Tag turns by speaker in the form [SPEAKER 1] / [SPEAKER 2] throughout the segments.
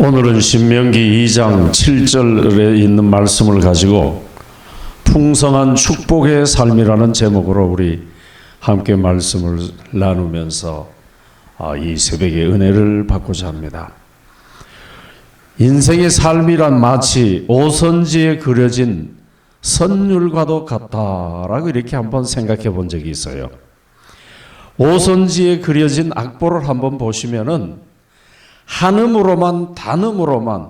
[SPEAKER 1] 오늘은 신명기 2장 7절에 있는 말씀을 가지고 풍성한 축복의 삶이라는 제목으로 우리 함께 말씀을 나누면서 이 새벽에 은혜를 받고자 합니다. 인생의 삶이란 마치 오선지에 그려진 선율과도 같다라고 이렇게 한번 생각해 본 적이 있어요. 오선지에 그려진 악보를 한번 보시면은 한음으로만 단음으로만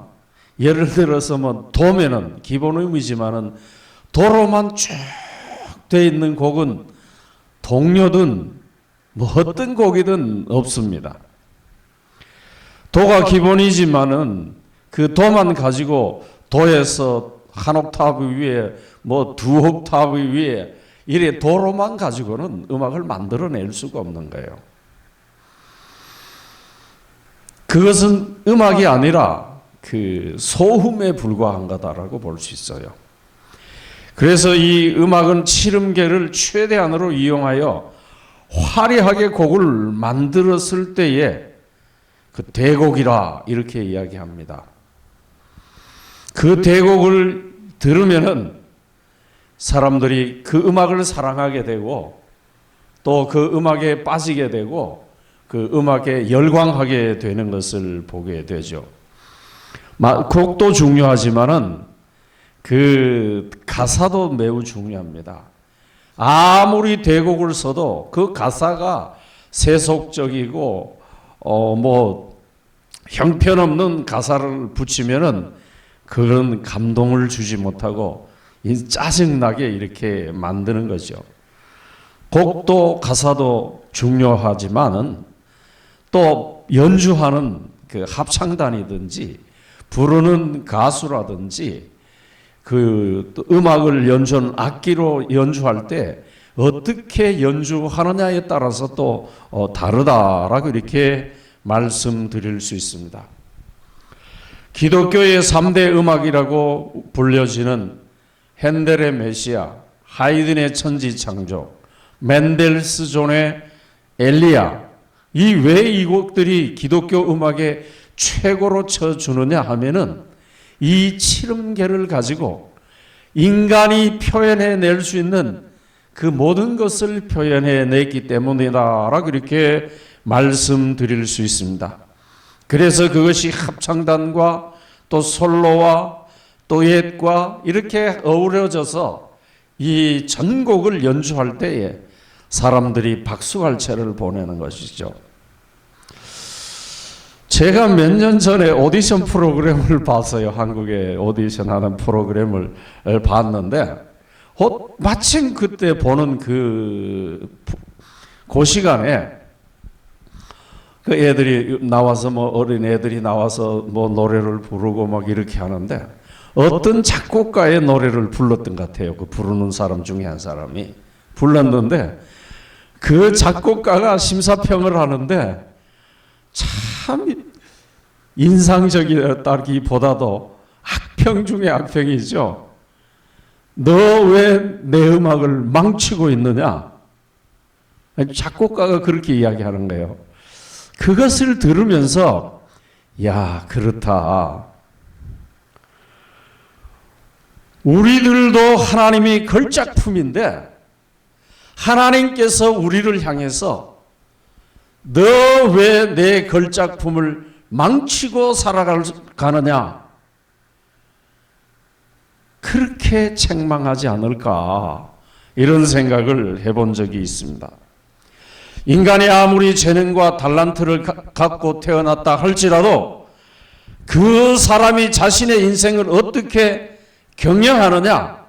[SPEAKER 1] 예를 들어서 뭐 도면은 기본 음이지만은 도로만 쭉 돼 있는 곡은 동요든 뭐 어떤 곡이든 없습니다. 도가 기본이지만은 그 도만 가지고 도에서 한 옥타브 위에 뭐 두 옥타브 위에 이래 도로만 가지고는 음악을 만들어낼 수가 없는 거예요. 그것은 음악이 아니라 그 소음에 불과한 거다라고 볼 수 있어요. 그래서 이 음악은 칠음계를 최대한으로 이용하여 화려하게 곡을 만들었을 때에 그 대곡이라 이렇게 이야기합니다. 그 대곡을 들으면은 사람들이 그 음악을 사랑하게 되고 또 그 음악에 빠지게 되고 그 음악에 열광하게 되는 것을 보게 되죠. 곡도 중요하지만은 그 가사도 매우 중요합니다. 아무리 대곡을 써도 그 가사가 세속적이고 뭐 형편없는 가사를 붙이면은 그런 감동을 주지 못하고 짜증나게 이렇게 만드는 거죠. 곡도 가사도 중요하지만은 또 연주하는 그 합창단이든지 부르는 가수라든지 그 음악을 연주하는 악기로 연주할 때 어떻게 연주하느냐에 따라서 또 다르다라고 이렇게 말씀드릴 수 있습니다. 기독교의 3대 음악이라고 불려지는 핸델의 메시아, 하이든의 천지창조, 맨델스존의 엘리야, 이 왜 이 곡들이 기독교 음악의 최고로 쳐주느냐 하면은 이 칠음계를 가지고 인간이 표현해낼 수 있는 그 모든 것을 표현해냈기 때문이다라고 이렇게 말씀드릴 수 있습니다. 그래서 그것이 합창단과 또 솔로와 듀엣과 이렇게 어우러져서 이 전곡을 연주할 때에 사람들이 박수갈채를 보내는 것이죠. 제가 몇 년 전에 오디션 프로그램을 봤어요. 한국에 오디션하는 프로그램을 봤는데 마침 그때 보는 그 시간에 그 애들이 나와서 뭐 어린 애들이 나와서 뭐 노래를 부르고 막 이렇게 하는데 어떤 작곡가의 노래를 불렀던 것 같아요. 그 부르는 사람 중에 한 사람이 불렀는데 그 작곡가가 심사평을 하는데 참 인상적이었다기보다도 악평 중에 악평이죠. 너 왜 내 음악을 망치고 있느냐? 작곡가가 그렇게 이야기하는 거예요. 그것을 들으면서 야, 그렇다. 우리들도 하나님이 걸작품인데 하나님께서 우리를 향해서 너 왜 내 걸작품을 망치고 살아가느냐? 그렇게 책망하지 않을까? 이런 생각을 해본 적이 있습니다. 인간이 아무리 재능과 달란트를 갖고 태어났다 할지라도 그 사람이 자신의 인생을 어떻게 경영하느냐,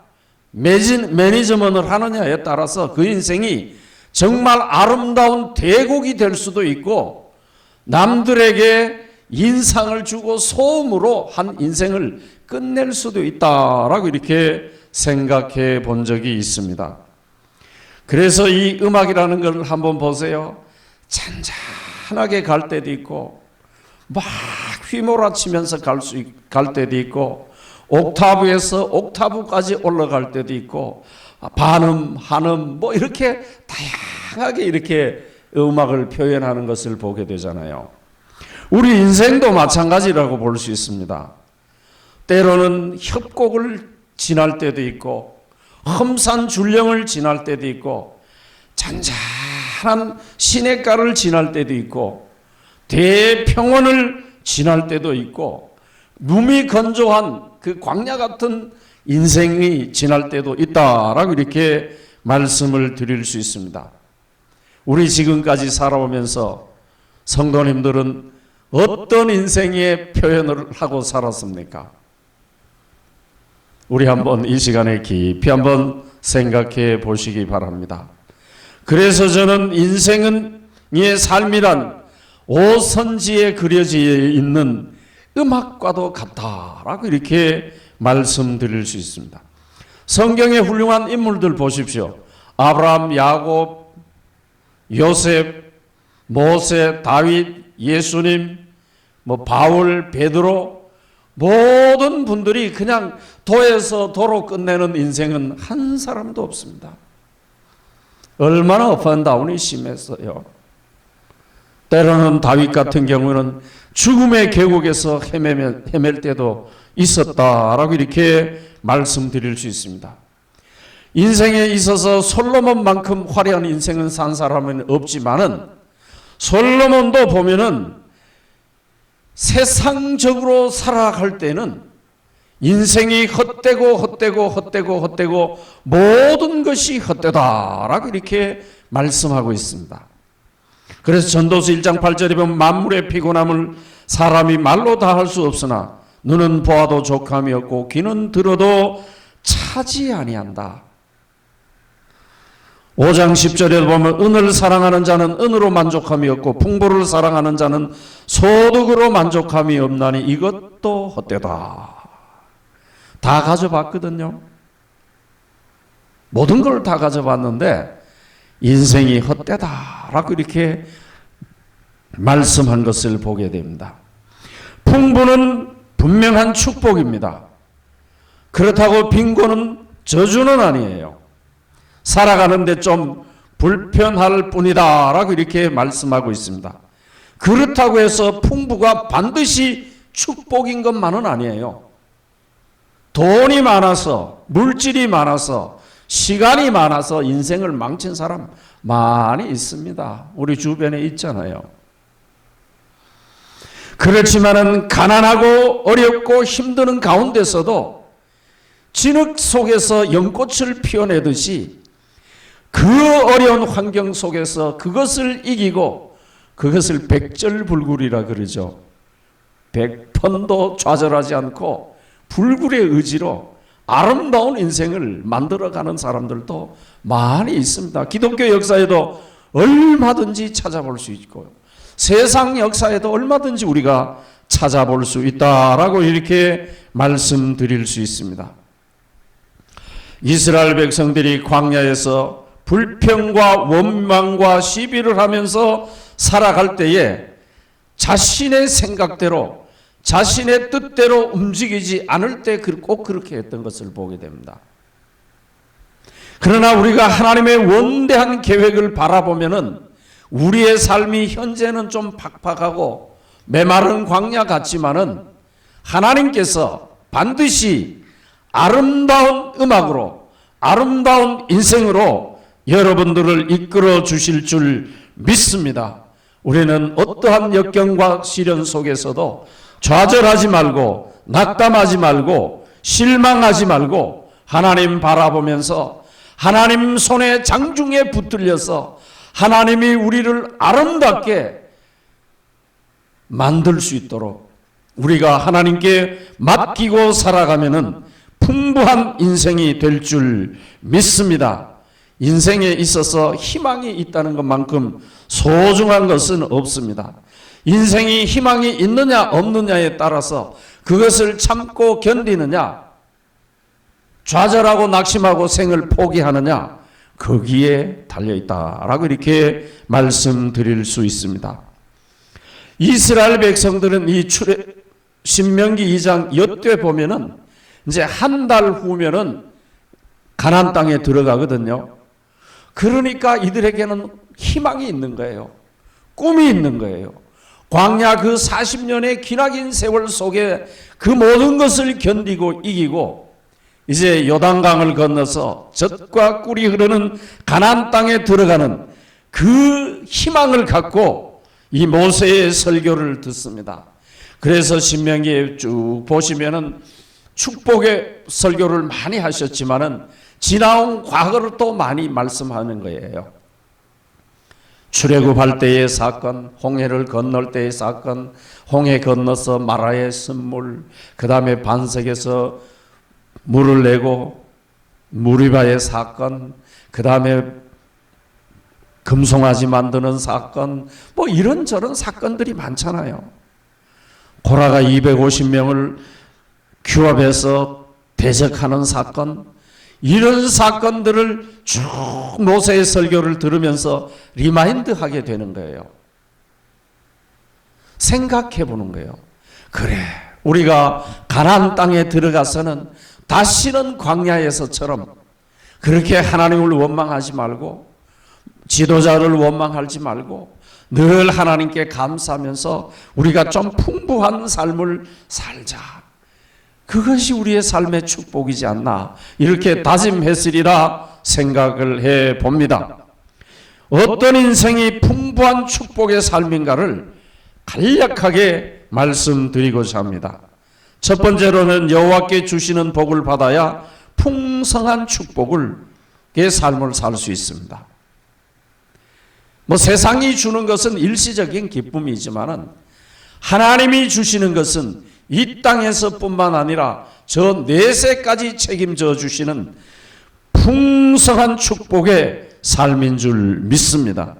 [SPEAKER 1] 매니지먼트를 하느냐에 따라서 그 인생이 정말 아름다운 대곡이 될 수도 있고 남들에게 인상을 주고 소음으로 한 인생을 끝낼 수도 있다라고 이렇게 생각해 본 적이 있습니다. 그래서 이 음악이라는 걸 한번 보세요. 잔잔하게 갈 때도 있고 막 휘몰아치면서 갈 때도 있고 옥타브에서 옥타브까지 올라갈 때도 있고 반음, 한음 뭐 이렇게 다양하게 이렇게 음악을 표현하는 것을 보게 되잖아요. 우리 인생도 마찬가지라고 볼 수 있습니다. 때로는 협곡을 지날 때도 있고 험산 줄령을 지날 때도 있고 잔잔한 시냇가를 지날 때도 있고 대평원을 지날 때도 있고 눈이 건조한 그 광야 같은 인생이 지날 때도 있다라고 이렇게 말씀을 드릴 수 있습니다. 우리 지금까지 살아오면서 성도님들은 어떤 인생의 표현을 하고 살았습니까? 우리 한번 이 시간에 깊이 한번 생각해 보시기 바랍니다. 그래서 저는 인생의 삶이란 오선지에 그려져 있는 음악과도 같다라고 이렇게 말씀드릴 수 있습니다. 성경의 훌륭한 인물들 보십시오. 아브라함, 야곱, 요셉, 모세, 다윗, 예수님, 바울, 베드로 모든 분들이 그냥 도에서 도로 끝내는 인생은 한 사람도 없습니다. 얼마나 업앤다운이 심했어요. 때로는 다윗 같은 경우는 죽음의 계곡에서 헤맬 때도 있었다라고 이렇게 말씀드릴 수 있습니다. 인생에 있어서 솔로몬만큼 화려한 인생은 산 사람은 없지만은 솔로몬도 보면은 세상적으로 살아갈 때는 인생이 헛되고 모든 것이 헛되다라고 이렇게 말씀하고 있습니다. 그래서 전도서 1장 8절에 보면 만물의 피곤함을 사람이 말로 다 할 수 없으나 눈은 보아도 족함이 없고 귀는 들어도 차지 아니한다. 5장 10절에 보면 은을 사랑하는 자는 은으로 만족함이 없고 풍부를 사랑하는 자는 소득으로 만족함이 없나니 이것도 헛되다. 다 가져봤거든요. 모든 걸 다 가져봤는데 인생이 헛되다라고 이렇게 말씀한 것을 보게 됩니다. 풍부는 분명한 축복입니다. 그렇다고 빈곤은 저주는 아니에요. 살아가는데 좀 불편할 뿐이다 라고 이렇게 말씀하고 있습니다. 그렇다고 해서 풍부가 반드시 축복인 것만은 아니에요. 돈이 많아서, 물질이 많아서, 시간이 많아서 인생을 망친 사람 많이 있습니다. 우리 주변에 있잖아요. 그렇지만은 가난하고 어렵고 힘드는 가운데서도 진흙 속에서 연꽃을 피워내듯이 그 어려운 환경 속에서 그것을 이기고 그것을 백절불굴이라 그러죠. 100번도 좌절하지 않고 불굴의 의지로 아름다운 인생을 만들어가는 사람들도 많이 있습니다. 기독교 역사에도 얼마든지 찾아볼 수 있고요. 세상 역사에도 얼마든지 우리가 찾아볼 수 있다라고 이렇게 말씀드릴 수 있습니다. 이스라엘 백성들이 광야에서 불평과 원망과 시비를 하면서 살아갈 때에 자신의 생각대로 자신의 뜻대로 움직이지 않을 때 꼭 그렇게 했던 것을 보게 됩니다. 그러나 우리가 하나님의 원대한 계획을 바라보면은 우리의 삶이 현재는 좀 팍팍하고 메마른 광야 같지만은 하나님께서 반드시 아름다운 음악으로 아름다운 인생으로 여러분들을 이끌어 주실 줄 믿습니다. 우리는 어떠한 역경과 시련 속에서도 좌절하지 말고 낙담하지 말고 실망하지 말고 하나님 바라보면서 하나님 손에 장중에 붙들려서 하나님이 우리를 아름답게 만들 수 있도록 우리가 하나님께 맡기고 살아가면은 풍부한 인생이 될 줄 믿습니다. 인생에 있어서 희망이 있다는 것만큼 소중한 것은 없습니다. 인생이 희망이 있느냐 없느냐에 따라서 그것을 참고 견디느냐, 좌절하고 낙심하고 생을 포기하느냐, 거기에 달려있다라고 이렇게 말씀드릴 수 있습니다. 이스라엘 백성들은 이 신명기 2장 여태 보면은 이제 한 달 후면은 가나안 땅에 들어가거든요. 그러니까 이들에게는 희망이 있는 거예요. 꿈이 있는 거예요. 광야 그 40년의 기나긴 세월 속에 그 모든 것을 견디고 이기고 이제 요단강을 건너서 젖과 꿀이 흐르는 가나안 땅에 들어가는 그 희망을 갖고 이 모세의 설교를 듣습니다. 그래서 신명기에 쭉 보시면은 축복의 설교를 많이 하셨지만은 지나온 과거를 또 많이 말씀하는 거예요. 출애굽할 때의 사건, 홍해를 건널 때의 사건, 홍해 건너서 마라의 쓴물, 그 다음에 반석에서 물을 내고 무리바의 사건, 그 다음에 금송아지 만드는 사건, 뭐 이런저런 사건들이 많잖아요. 고라가 250명을 규합해서 대적하는 사건, 이런 사건들을 쭉 모세의 설교를 들으면서 리마인드하게 되는 거예요. 생각해 보는 거예요. 그래, 우리가 가나안 땅에 들어가서는 다시는 광야에서처럼 그렇게 하나님을 원망하지 말고 지도자를 원망하지 말고 늘 하나님께 감사하면서 우리가 좀 풍부한 삶을 살자. 그것이 우리의 삶의 축복이지 않나, 이렇게 다짐했으리라 생각을 해 봅니다. 어떤 인생이 풍부한 축복의 삶인가를 간략하게 말씀드리고자 합니다. 첫 번째로는 여호와께 주시는 복을 받아야 풍성한 축복의 삶을 살 수 있습니다. 뭐 세상이 주는 것은 일시적인 기쁨이지만은 하나님이 주시는 것은 이 땅에서뿐만 아니라 저 내세까지 책임져 주시는 풍성한 축복의 삶인 줄 믿습니다.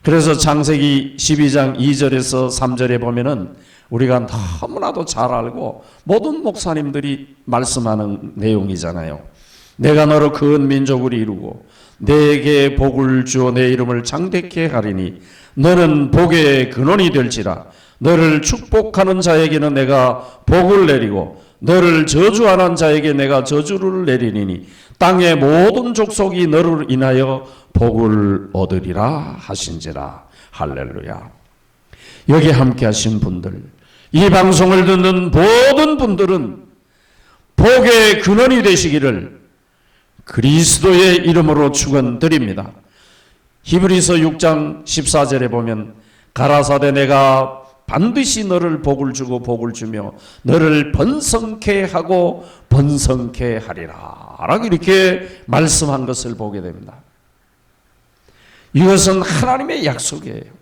[SPEAKER 1] 그래서 창세기 12장 2절에서 3절에 보면은 우리가 너무나도 잘 알고 모든 목사님들이 말씀하는 내용이잖아요. 내가 너로 큰 민족을 이루고 내게 복을 주어 내 이름을 장대케 하리니 너는 복의 근원이 될지라. 너를 축복하는 자에게는 내가 복을 내리고 너를 저주하는 자에게 내가 저주를 내리니 땅의 모든 족속이 너를 인하여 복을 얻으리라 하신지라. 할렐루야. 여기 함께 하신 분들, 이 방송을 듣는 모든 분들은 복의 근원이 되시기를 그리스도의 이름으로 축원드립니다. 히브리서 6장 14절에 보면 가라사대 내가 반드시 너를 복을 주고 복을 주며 너를 번성케 하고 번성케 하리라 라고 이렇게 말씀한 것을 보게 됩니다. 이것은 하나님의 약속이에요.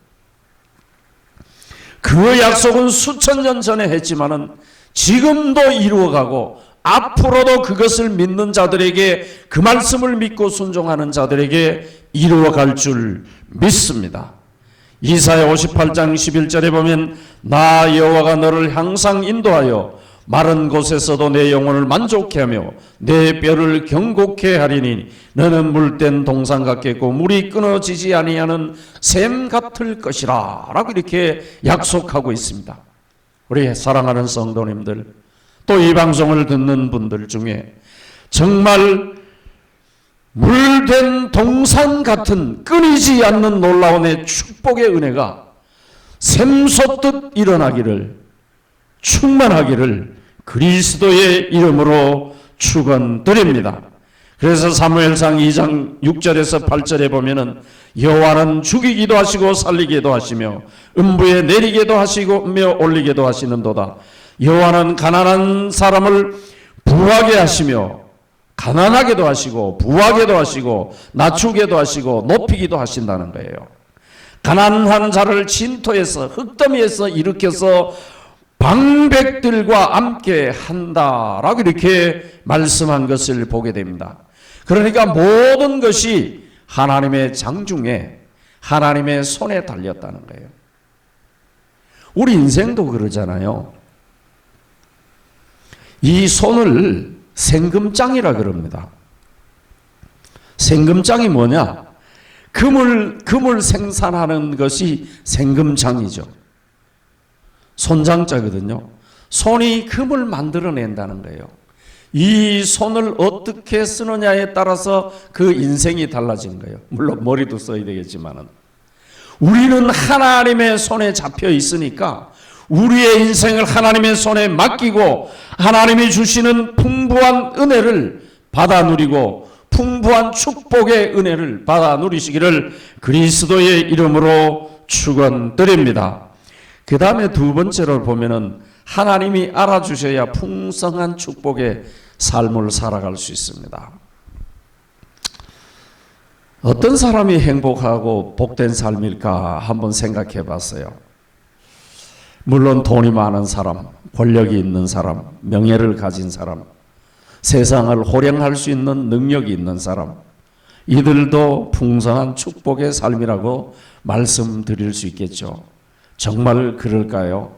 [SPEAKER 1] 그 약속은 수천 년 전에 했지만은 지금도 이루어가고 앞으로도 그것을 믿는 자들에게, 그 말씀을 믿고 순종하는 자들에게 이루어갈 줄 믿습니다. 이사야 58장 11절에 보면 나 여호와가 너를 항상 인도하여 마른 곳에서도 내 영혼을 만족케 하며 내 뼈를 경곡케 하리니 너는 물된 동산 같겠고 물이 끊어지지 아니하는 샘 같을 것이라 라고 이렇게 약속하고 있습니다. 우리 사랑하는 성도님들, 또 이 방송을 듣는 분들 중에 정말 물된 동산 같은 끊이지 않는 놀라운 축복의 은혜가 샘솟듯 일어나기를, 충만하기를 그리스도의 이름으로 축원드립니다. 그래서 사무엘상 2장 6절에서 8절에 보면은 여호와는 죽이기도 하시고 살리기도 하시며 음부에 내리게도 하시며 올리게도 하시는도다. 여호와는 가난한 사람을 부하게 하시며 가난하게도 하시고 부하게도 하시고 낮추게도 하시고 높이기도 하신다는 거예요. 가난한 자를 진토에서 흙더미에서 일으켜서 방백들과 함께 한다라고 이렇게 말씀한 것을 보게 됩니다. 그러니까 모든 것이 하나님의 장중에 하나님의 손에 달렸다는 거예요. 우리 인생도 그러잖아요. 이 손을 생금장이라 그럽니다. 생금장이 뭐냐? 금을 생산하는 것이 생금장이죠. 손장자거든요. 손이 금을 만들어낸다는 거예요. 이 손을 어떻게 쓰느냐에 따라서 그 인생이 달라진 거예요. 물론 머리도 써야 되겠지만은 우리는 하나님의 손에 잡혀 있으니까 우리의 인생을 하나님의 손에 맡기고 하나님이 주시는 풍부한 은혜를 받아 누리고 풍부한 축복의 은혜를 받아 누리시기를 그리스도의 이름으로 축원드립니다. 그 다음에 두 번째로 보면은 하나님이 알아주셔야 풍성한 축복의 삶을 살아갈 수 있습니다. 어떤 사람이 행복하고 복된 삶일까 한번 생각해 봤어요. 물론 돈이 많은 사람, 권력이 있는 사람, 명예를 가진 사람, 세상을 호령할 수 있는 능력이 있는 사람, 이들도 풍성한 축복의 삶이라고 말씀드릴 수 있겠죠. 정말 그럴까요?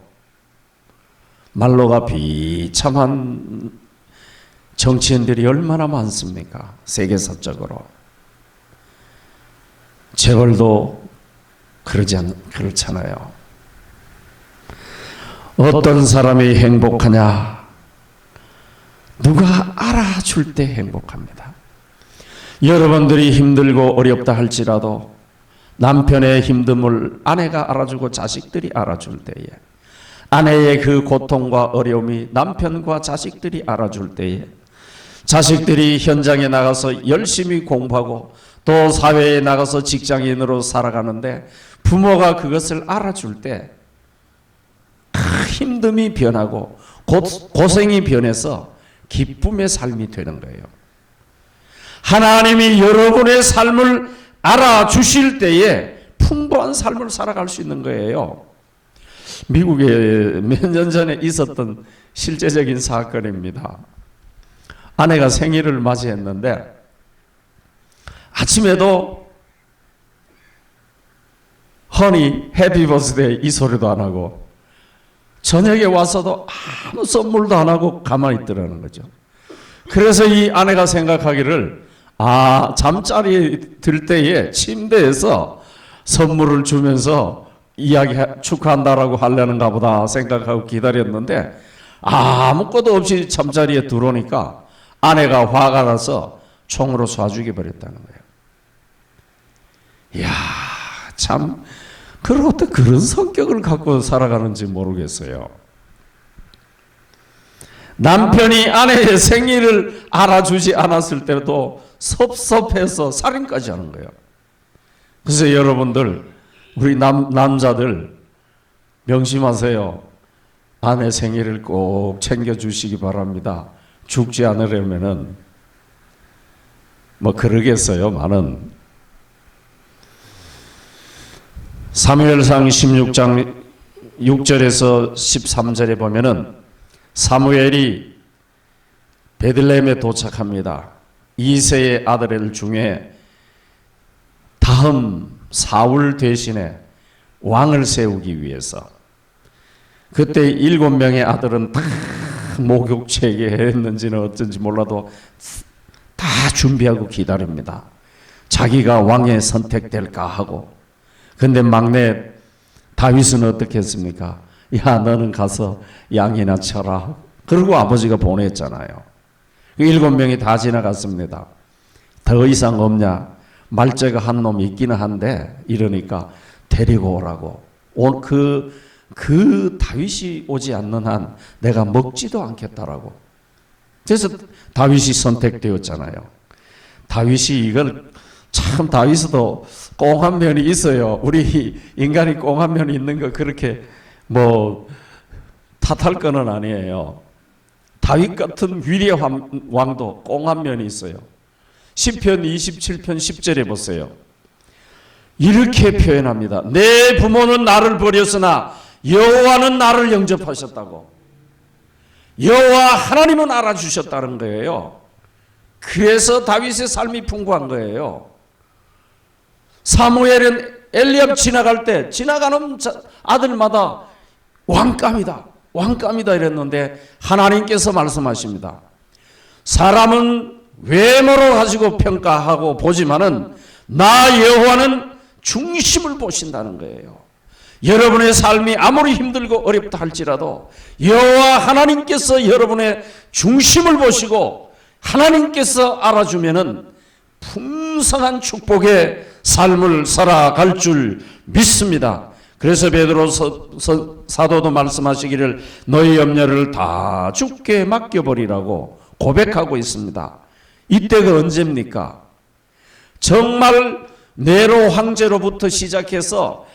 [SPEAKER 1] 말로가 비참한 정치인들이 얼마나 많습니까? 세계사적으로. 재벌도 그렇잖아요. 어떤 사람이 행복하냐? 누가 알아줄 때 행복합니다. 여러분들이 힘들고 어렵다 할지라도 남편의 힘듦을 아내가 알아주고 자식들이 알아줄 때에, 아내의 그 고통과 어려움이 남편과 자식들이 알아줄 때에, 자식들이 현장에 나가서 열심히 공부하고 또 사회에 나가서 직장인으로 살아가는데 부모가 그것을 알아줄 때 힘듦이 변하고 고생이 변해서 기쁨의 삶이 되는 거예요. 하나님이 여러분의 삶을 알아주실 때에 풍부한 삶을 살아갈 수 있는 거예요. 미국에 몇 년 전에 있었던 실제적인 사건입니다. 아내가 생일을 맞이했는데 아침에도 허니 해피 버스데이 이 소리도 안 하고 저녁에 와서도 아무 선물도 안 하고 가만히 있더라는 거죠. 그래서 이 아내가 생각하기를 잠자리 들 때에 침대에서 선물을 주면서 축하한다라고 하려는가 보다 생각하고 기다렸는데 아무것도 없이 잠자리에 들어오니까 아내가 화가 나서 총으로 쏴 죽여버렸다는 거예요. 이야, 참, 어떻게 그런 성격을 갖고 살아가는지 모르겠어요. 남편이 아내의 생일을 알아주지 않았을 때도 섭섭해서 살인까지 하는 거예요. 그래서 여러분들, 우리 남자들 명심하세요. 아내 생일을 꼭 챙겨주시기 바랍니다. 죽지 않으려면은 그러겠어요만은 사무엘상 16장 6절에서 13절에 보면은 사무엘이 베들레헴에 도착합니다. 이새의 아들 중에 다음 사울 대신에 왕을 세우기 위해서 그때 7명의 아들은 다 목욕체계 했는지는 어쩐지 몰라도 다 준비하고 기다립니다. 자기가 왕에 선택될까 하고. 근데 막내 다윗은 어떻게 했습니까? 야, 너는 가서 양이나 쳐라. 그리고 아버지가 보냈잖아요. 7명이 다 지나갔습니다. 더 이상 없냐? 말제가 한 놈이 있기는 한데 이러니까 데리고 오라고. 그 다윗이 오지 않는 한 내가 먹지도 않겠다라고. 그래서 다윗이 선택되었잖아요. 다윗이 이걸 참 다윗도 꽁한 면이 있어요. 우리 인간이 꽁한 면이 있는 거 그렇게 탓할 거는 아니에요. 다윗 같은 위리의 왕도 꽁한 면이 있어요. 시편 27편 10절에 보세요. 이렇게 표현합니다. 내 부모는 나를 버렸으나 여호와는 나를 영접하셨다고. 여호와 하나님은 알아주셨다는 거예요. 그래서 다윗의 삶이 풍부한 거예요. 사무엘은 엘리압 지나갈 때 지나가는 아들마다 왕감이다 이랬는데 하나님께서 말씀하십니다. 사람은 외모로 가지고 평가하고 보지만은 나 여호와는 중심을 보신다는 거예요. 여러분의 삶이 아무리 힘들고 어렵다 할지라도 여호와 하나님께서 여러분의 중심을 보시고 하나님께서 알아주면은 풍성한 축복의 삶을 살아갈 줄 믿습니다. 그래서 베드로 사도도 말씀하시기를 너희 염려를 다 주께 맡겨버리라고 고백하고 있습니다. 이때가 언제입니까? 정말 네로 황제로부터 시작해서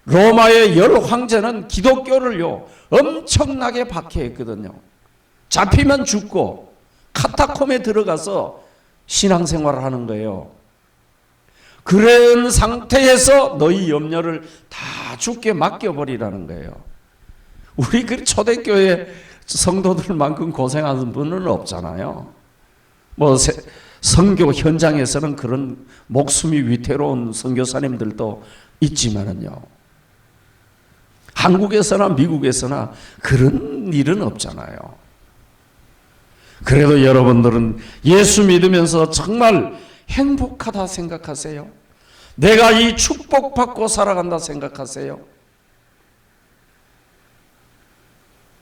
[SPEAKER 1] 로마의 열 황제는 기독교를요 엄청나게 박해했거든요. 잡히면 죽고 카타콤에 들어가서 신앙생활을 하는 거예요. 그런 상태에서 너희 염려를 다 주께 맡겨버리라는 거예요. 우리 그 초대교회 성도들만큼 고생하는 분은 없잖아요. 뭐 선교 현장에서는 그런 목숨이 위태로운 선교사님들도 있지만은요. 한국에서나 미국에서나 그런 일은 없잖아요. 그래도 여러분들은 예수 믿으면서 정말 행복하다 생각하세요? 내가 이 축복받고 살아간다 생각하세요?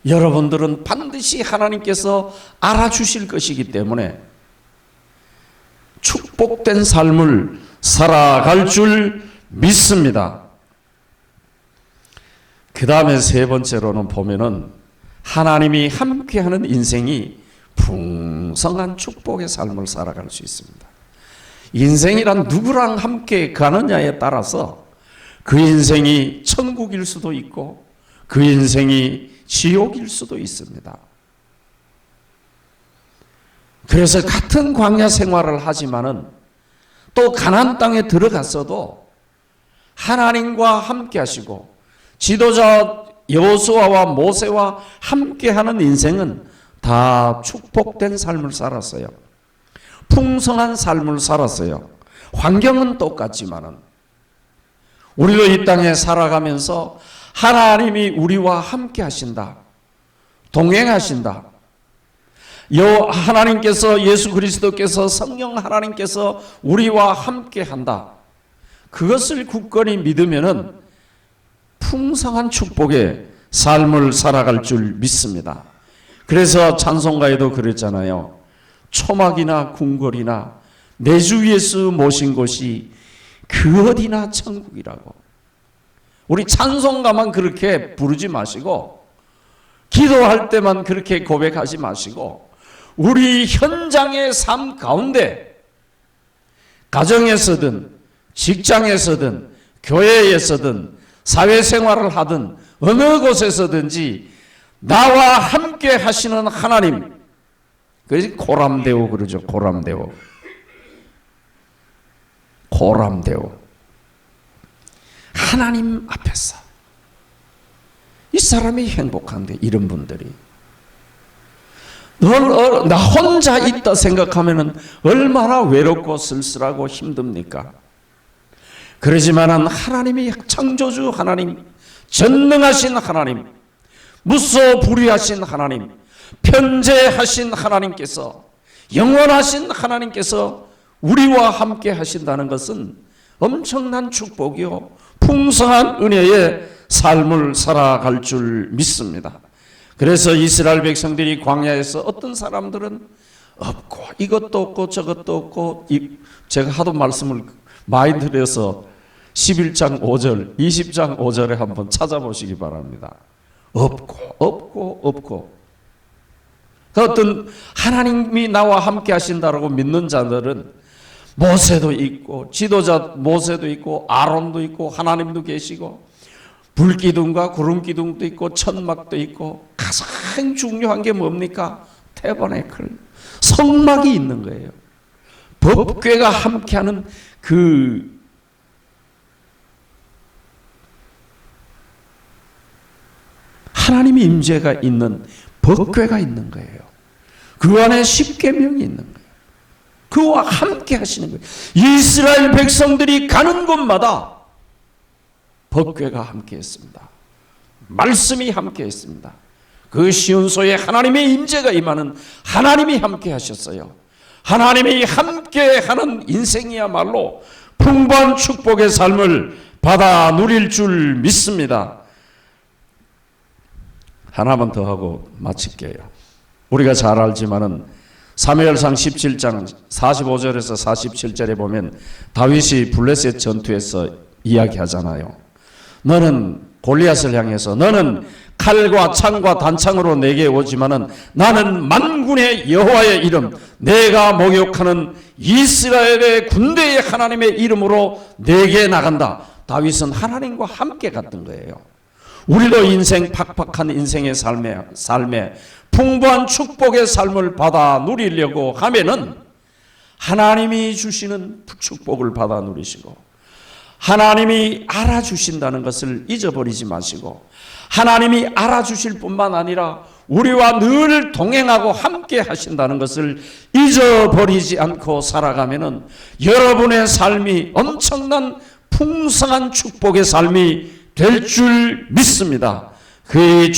[SPEAKER 1] 여러분들은 반드시 하나님께서 알아주실 것이기 때문에 축복된 삶을 살아갈 줄 믿습니다. 그 다음에 세 번째로는 보면은 하나님이 함께하는 인생이 풍성한 축복의 삶을 살아갈 수 있습니다. 인생이란 누구랑 함께 가느냐에 따라서 그 인생이 천국일 수도 있고 그 인생이 지옥일 수도 있습니다. 그래서 같은 광야 생활을 하지만은 또 가나안 땅에 들어갔어도 하나님과 함께 하시고 지도자 여호수아와 모세와 함께하는 인생은 다 축복된 삶을 살았어요. 풍성한 삶을 살았어요. 환경은 똑같지만은 우리도 이 땅에 살아가면서 하나님이 우리와 함께 하신다. 동행하신다. 하나님께서 예수 그리스도께서 성령 하나님께서 우리와 함께 한다. 그것을 굳건히 믿으면은 풍성한 축복의 삶을 살아갈 줄 믿습니다. 그래서 찬송가에도 그랬잖아요. 초막이나 궁궐이나 내 주 예수 모신 곳이 그 어디나 천국이라고. 우리 찬송가만 그렇게 부르지 마시고 기도할 때만 그렇게 고백하지 마시고 우리 현장의 삶 가운데 가정에서든 직장에서든 교회에서든 사회생활을 하든 어느 곳에서든지 나와 함께 하시는 하나님, 그래서 고람데오 그러죠. 고람데오. 고람데오. 하나님 앞에서 이 사람이 행복한데 이런 분들이 나 혼자 있다 생각하면 얼마나 외롭고 쓸쓸하고 힘듭니까? 그러지만은 하나님이 창조주 하나님, 전능하신 하나님, 무소불위하신 하나님, 편재하신 하나님께서, 영원하신 하나님께서 우리와 함께 하신다는 것은 엄청난 축복이요 풍성한 은혜의 삶을 살아갈 줄 믿습니다. 그래서 이스라엘 백성들이 광야에서 어떤 사람들은 없고 이것도 없고 저것도 없고, 제가 하도 말씀을 많이 드려서 11장 5절 20장 5절에 한번 찾아보시기 바랍니다. 없고 어떤 하나님이 나와 함께 하신다라고 믿는 자들은 모세도 있고 지도자 모세도 있고 아론도 있고 하나님도 계시고 불기둥과 구름기둥도 있고 천막도 있고 가장 중요한 게 뭡니까? 태버네클, 성막이 있는 거예요. 법궤가 함께하는 그 하나님의 임재가 있는 법궤가 있는 거예요. 그 안에 십계명이 있는 거예요. 그와 함께 하시는 거예요. 이스라엘 백성들이 가는 곳마다 법궤가 함께 했습니다. 말씀이 함께 했습니다. 그 시온소에 하나님의 임재가 임하는 하나님이 함께 하셨어요. 하나님이 함께 하는 인생이야말로 풍부한 축복의 삶을 받아 누릴 줄 믿습니다. 하나만 더 하고 마칠게요. 우리가 잘 알지만은 사무엘상 17장 45절에서 47절에 보면 다윗이 블레셋 전투에서 이야기하잖아요. 너는 골리앗을 향해서 너는 칼과 창과 단창으로 내게 오지만은 나는 만군의 여호와의 이름, 내가 목욕하는 이스라엘의 군대의 하나님의 이름으로 내게 나간다. 다윗은 하나님과 함께 갔던 거예요. 우리도 인생 팍팍한 인생의 삶에 풍부한 축복의 삶을 받아 누리려고 하면은 하나님이 주시는 축복을 받아 누리시고 하나님이 알아주신다는 것을 잊어버리지 마시고 하나님이 알아주실 뿐만 아니라 우리와 늘 동행하고 함께 하신다는 것을 잊어버리지 않고 살아가면은 여러분의 삶이 엄청난 풍성한 축복의 삶이 될 줄 믿습니다. 그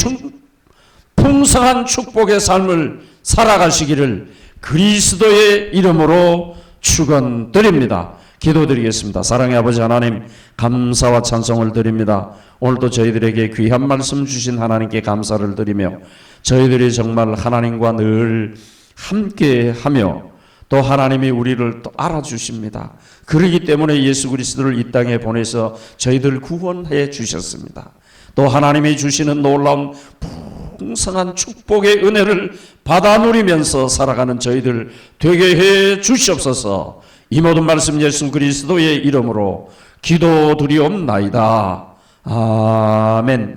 [SPEAKER 1] 풍성한 축복의 삶을 살아가시기를 그리스도의 이름으로 축원드립니다. 기도드리겠습니다. 사랑의 아버지 하나님, 감사와 찬송을 드립니다. 오늘도 저희들에게 귀한 말씀 주신 하나님께 감사를 드리며 저희들이 정말 하나님과 늘 함께하며 또 하나님이 우리를 또 알아주십니다. 그러기 때문에 예수 그리스도를 이 땅에 보내서 저희들 구원해 주셨습니다. 또 하나님이 주시는 놀라운 풍성한 축복의 은혜를 받아 누리면서 살아가는 저희들 되게 해 주시옵소서. 이 모든 말씀 예수 그리스도의 이름으로 기도드리옵나이다. 아멘.